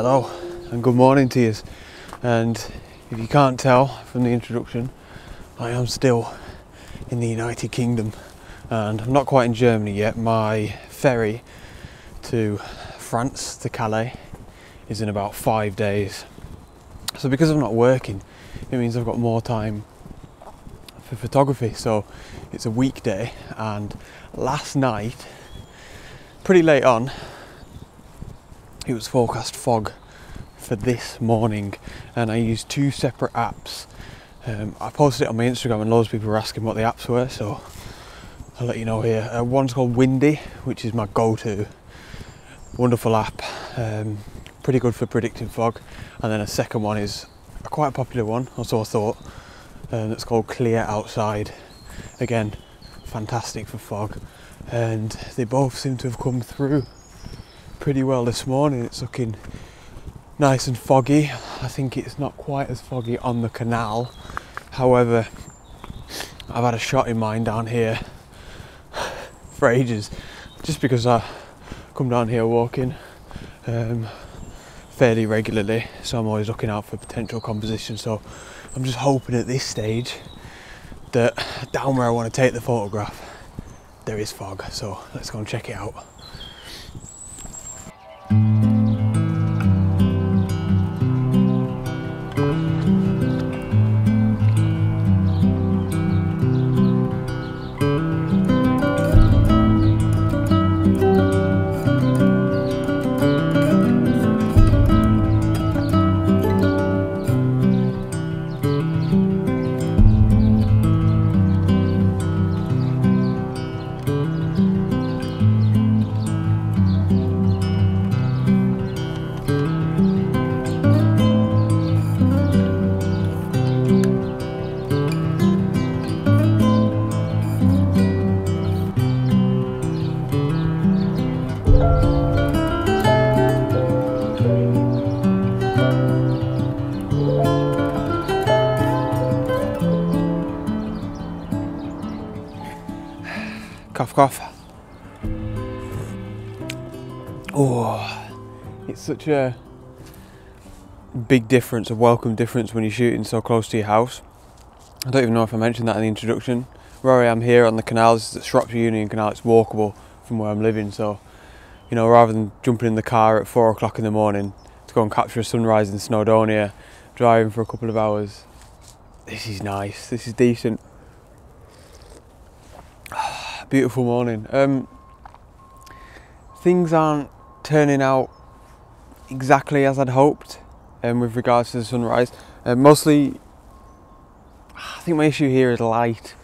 Hello and good morning to you. And if you can't tell from the introduction, I am still in the United Kingdom and I'm not quite in Germany yet. My ferry to France, to Calais, is in about 5 days. So because I'm not working, it means I've got more time for photography. So it's a weekday, and last night, pretty late on, it was forecast fog for this morning, and I used two separate apps. I posted it on my Instagram and loads of people were asking what the apps were, so I'll let you know here. One's called Windy, which is my go-to. Wonderful app, pretty good for predicting fog. And then a second one is a quite popular one, also I thought, that's called Clear Outside. Again, fantastic for fog. And they both seem to have come through pretty well this morning. It's looking nice and foggy. I think it's not quite as foggy on the canal. However, I've had a shot in mind down here for ages, just because I come down here walking fairly regularly, so I'm always looking out for potential composition. So I'm just hoping at this stage that down where I want to take the photograph there is fog. So let's go and check it out. Cough, cough. Oh, it's such a big difference, a welcome difference when you're shooting so close to your house. I don't even know if I mentioned that in the introduction. Where I am here on the canal, this is the Shropshire Union Canal, it's walkable from where I'm living. So, you know, rather than jumping in the car at 4 o'clock in the morning to go and capture a sunrise in Snowdonia, driving for a couple of hours, this is nice, this is decent. Beautiful morning. Things aren't turning out exactly as I'd hoped with regards to the sunrise. Mostly, I think my issue here is light.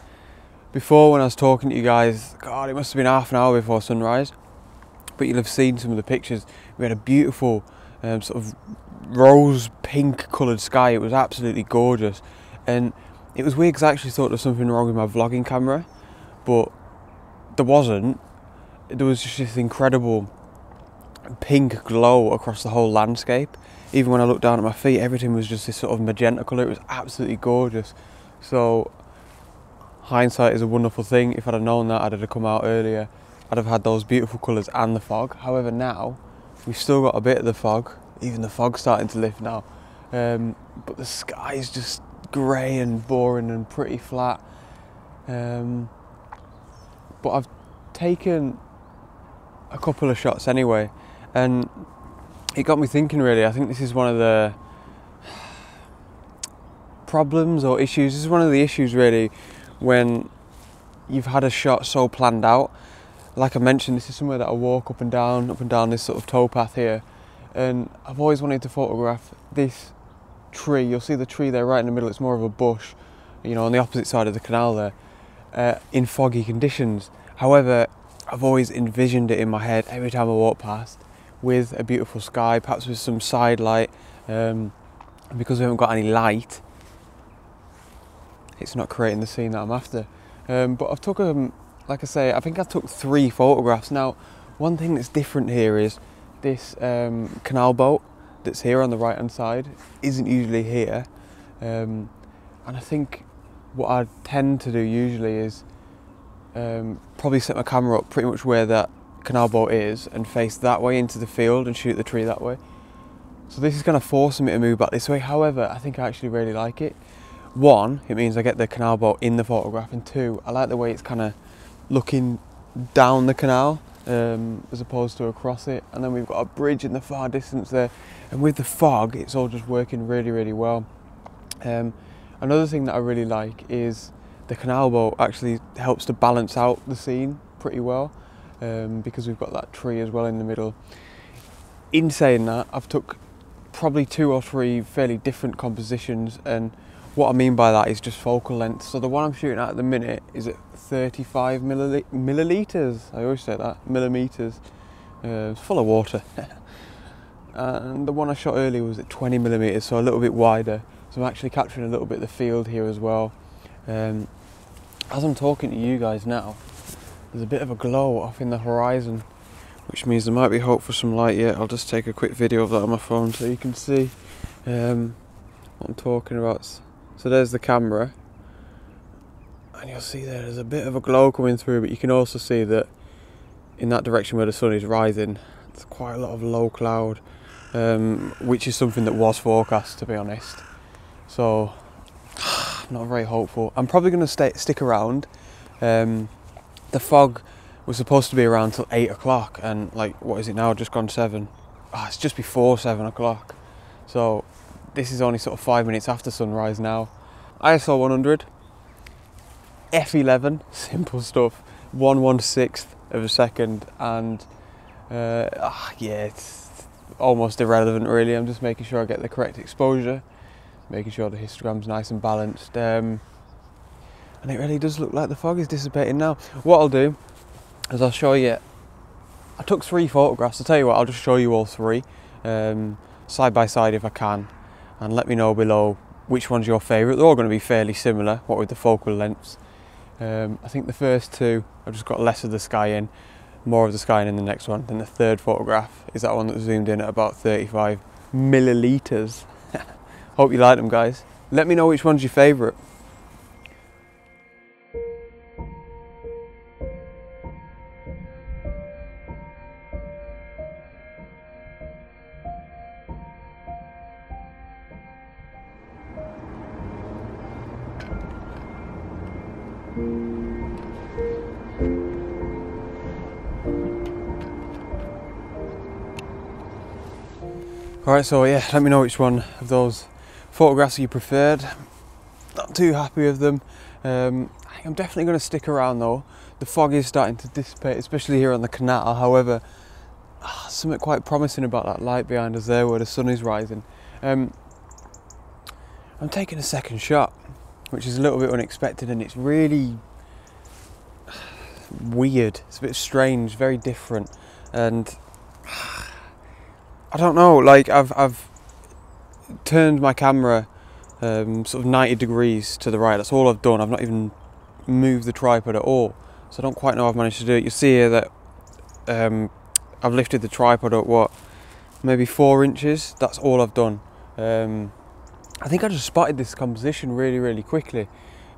Before, when I was talking to you guys, God, it must have been half an hour before sunrise, but you'll have seen some of the pictures. We had a beautiful sort of rose pink coloured sky. It was absolutely gorgeous, and it was weird because I actually thought there was something wrong with my vlogging camera, but there wasn't. There was just this incredible pink glow across the whole landscape. Even when I looked down at my feet, everything was just this sort of magenta colour. It was absolutely gorgeous. So hindsight is a wonderful thing. If I'd have known that, I'd have come out earlier. I'd have had those beautiful colours and the fog. However, now we've still got a bit of the fog. Even the fog's starting to lift now. But the sky is just grey and boring and pretty flat. But I've taken a couple of shots anyway, and it got me thinking really. I think this is one of the problems or issues. This is one of the issues really when you've had a shot so planned out. Like I mentioned, this is somewhere that I walk up and down this sort of towpath here, and I've always wanted to photograph this tree. You'll see the tree there right in the middle. It's more of a bush, you know, on the opposite side of the canal there. In foggy conditions. However, I've always envisioned it in my head every time I walk past with a beautiful sky, perhaps with some side light. Because we haven't got any light, it's not creating the scene that I'm after. But I've took, like I say, I think I took 3 photographs. Now, one thing that's different here is this canal boat that's here on the right hand side isn't usually here. And I think what I tend to do usually is probably set my camera up pretty much where that canal boat is and face that way into the field and shoot the tree that way. So this is kind of forcing me to move back this way. However, I think I actually really like it. One, it means I get the canal boat in the photograph, and two, I like the way it's kind of looking down the canal as opposed to across it. And then we've got a bridge in the far distance there, and with the fog it's all just working really, really well. Another thing that I really like is the canal boat actually helps to balance out the scene pretty well, because we've got that tree as well in the middle. In saying that, I've took probably 2 or 3 fairly different compositions, and what I mean by that is just focal length. So the one I'm shooting at the minute is at 35 millilitres. I always say that, millimetres. It's full of water. And the one I shot earlier was at 20 millimetres, so a little bit wider. So I'm actually capturing a little bit of the field here as well. As I'm talking to you guys now, there's a bit of a glow off in the horizon, which means there might be hope for some light yet. I'll just take a quick video of that on my phone so you can see what I'm talking about. So there's the camera, and you'll see there's a bit of a glow coming through, but you can also see that in that direction where the sun is rising, there's quite a lot of low cloud, which is something that was forecast, to be honest. So I'm not very hopeful. I'm probably going to stick around. The fog was supposed to be around till 8 o'clock, and like, what is it now, just gone 7? Oh, it's just before 7 o'clock. So this is only sort of 5 minutes after sunrise now. ISO 100, f11, simple stuff, 1/1/6 of a second, and yeah, it's almost irrelevant really. I'm just making sure I get the correct exposure, making sure the histogram's nice and balanced, and it really does look like the fog is dissipating now. What I'll do is I'll show you, I took 3 photographs. I'll tell you what, I'll just show you all 3 side by side if I can, and let me know below which one's your favourite. They're all going to be fairly similar, what with the focal lengths. I think the first 2, I've just got less of the sky in, more of the sky in the next one. Then the third photograph is that one that zoomed in at about 35 millilitres. Hope you like them, guys. Let me know which one's your favourite. Alright, so yeah, let me know which one of those photographs you preferred. Not too happy with them. I think I'm definitely going to stick around though. The fog is starting to dissipate, especially here on the canal. However, something quite promising about that light behind us there where the sun is rising. I'm taking a second shot, which is a little bit unexpected, and it's really weird. It's a bit strange, very different, and I don't know, like I've turned my camera sort of 90 degrees to the right. That's all I've done. I've not even moved the tripod at all, so I don't quite know how I've managed to do it. You see here that I've lifted the tripod up, what, maybe 4 inches. That's all I've done. I think I just spotted this composition really, really quickly,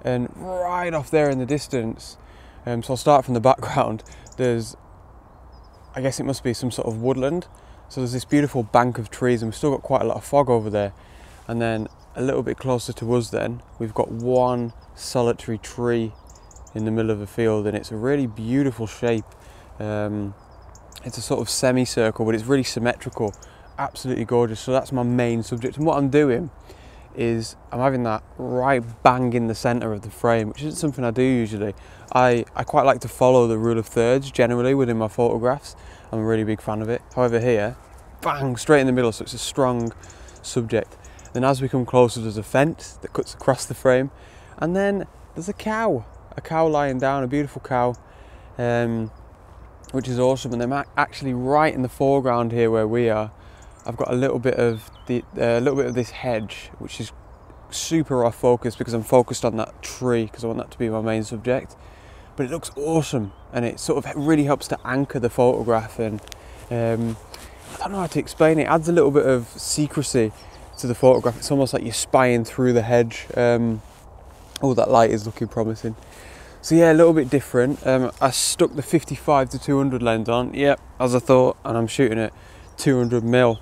and right off there in the distance, so I'll start from the background. There's, I guess it must be some sort of woodland. So there's this beautiful bank of trees, and we've still got quite a lot of fog over there. And then a little bit closer to us then, we've got one solitary tree in the middle of a field, and it's a really beautiful shape. It's a sort of semicircle, but it's really symmetrical, absolutely gorgeous. So that's my main subject, and what I'm doing is I'm having that right bang in the centre of the frame, which isn't something I do usually. I quite like to follow the rule of thirds generally within my photographs. I'm a really big fan of it. However, here, bang, straight in the middle, so it's a strong subject. Then as we come closer, there's a fence that cuts across the frame, and then there's a cow lying down, a beautiful cow, which is awesome. And then actually right in the foreground here where we are, I've got a little bit of this hedge, which is super off focus because I'm focused on that tree because I want that to be my main subject. But it looks awesome, and it sort of really helps to anchor the photograph, and I don't know how to explain it. It adds a little bit of secrecy to the photograph. It's almost like you're spying through the hedge. Oh, that light is looking promising. So yeah, a little bit different. I stuck the 55 to 200 lens on, yep, as I thought, and I'm shooting at 200 mil.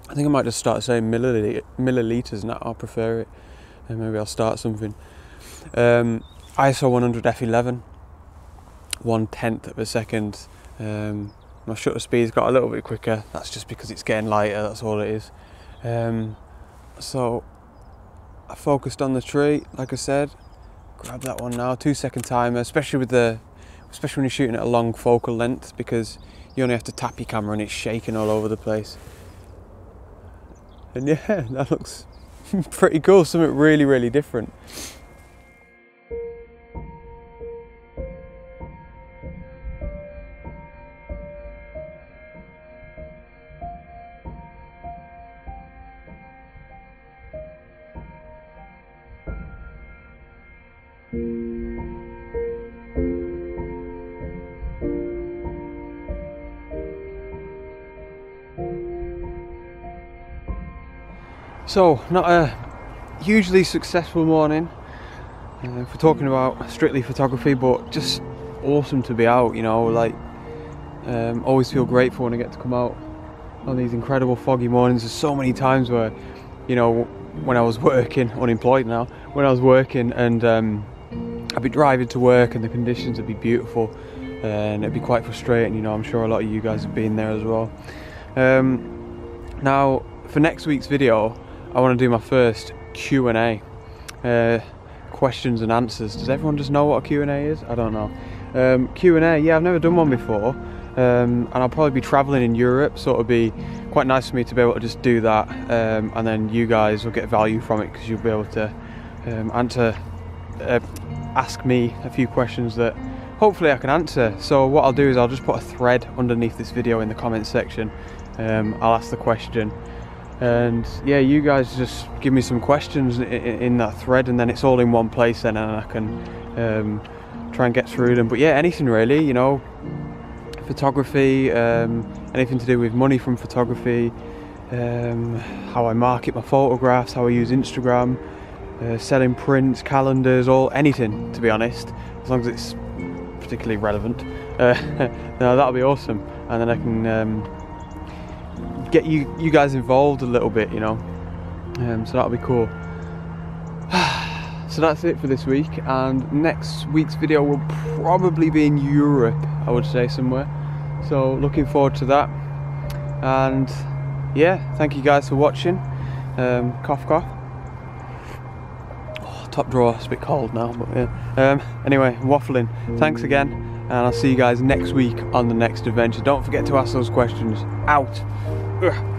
I think I might just start saying milliliters now. I prefer it, and maybe I'll start something. ISO 100 f11, 1/10 of a second. My shutter speed's got a little bit quicker. That's just because it's getting lighter. That's all it is. So I focused on the tree, like I said. Grab that one now. 2-second timer, especially when you're shooting at a long focal length, because you only have to tap your camera and it's shaking all over the place. And yeah, that looks pretty cool. Something really, really different. So, not a hugely successful morning for talking about strictly photography, but just awesome to be out, you know, like always feel grateful when I get to come out on these incredible foggy mornings. There's so many times where, you know, when I was working, unemployed now, when I was working and I'd be driving to work and the conditions would be beautiful and it'd be quite frustrating, you know. I'm sure a lot of you guys have been there as well. Now, for next week's video, I want to do my first Q&A, questions and answers. Does everyone just know what a Q&A is? I don't know. Q&A, yeah, I've never done one before, and I'll probably be travelling in Europe, so it'll be quite nice for me to be able to just do that, and then you guys will get value from it because you'll be able to ask me a few questions that hopefully I can answer. So what I'll do is I'll just put a thread underneath this video in the comments section. I'll ask the question. And yeah, you guys just give me some questions in that thread, and then it's all in one place then, and I can try and get through them. But yeah, anything really, you know, photography, anything to do with money from photography, how I market my photographs, how I use Instagram, selling prints, calendars, anything, to be honest, as long as it's particularly relevant. No, that'll be awesome, and then I can get you guys involved a little bit, you know, so that'll be cool. So that's it for this week, and next week's video will probably be in Europe, I would say, somewhere, so looking forward to that. And yeah, thank you guys for watching. Cough cough. Oh, top drawer, it's a bit cold now, but yeah. Anyway, waffling. Thanks again, and I'll see you guys next week on the next adventure. Don't forget to ask those questions. Out. Ugh.